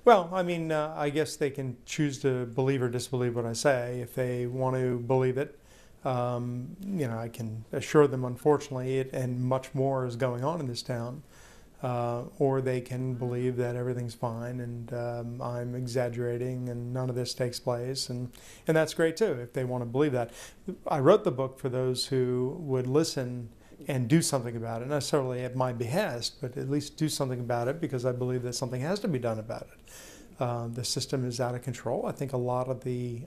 Well, I mean, I guess they can choose to believe or disbelieve what I say. If they want to believe it, I can assure them, unfortunately, it and much more is going on in this town. Or they can believe that everything's fine and I'm exaggerating and none of this takes place, and that's great too if they want to believe that. I wrote the book for those who would listen and do something about it, not necessarily at my behest, but at least do something about it because I believe that something has to be done about it. The system is out of control. I think a lot of the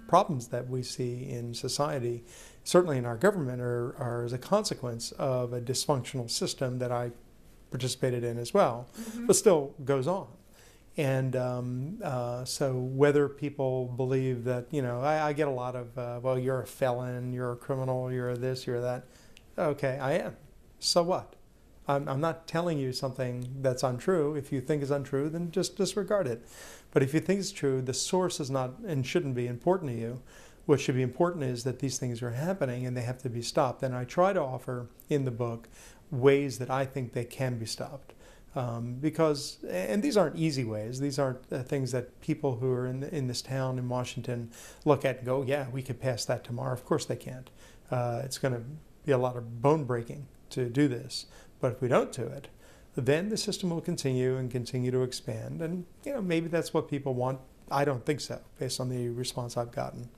problems that we see in society, certainly in our government, are as a consequence of a dysfunctional system that I participated in as well, but still goes on. And so whether people believe that, I get a lot of, well, you're a felon, you're a criminal, you're this, you're that. Okay, I am. So what? I'm not telling you something that's untrue. If you think it's untrue, then just disregard it. But if you think it's true, the source is not and shouldn't be important to you. What should be important is that these things are happening and they have to be stopped. And I try to offer in the book ways that I think they can be stopped. And these aren't easy ways. These aren't things that people who are in this town in Washington look at and go, yeah, we could pass that tomorrow. Of course they can't. It's going to be a lot of bone breaking to do this. But if we don't do it, then the system will continue and continue to expand. And maybe that's what people want. I don't think so, based on the response I've gotten.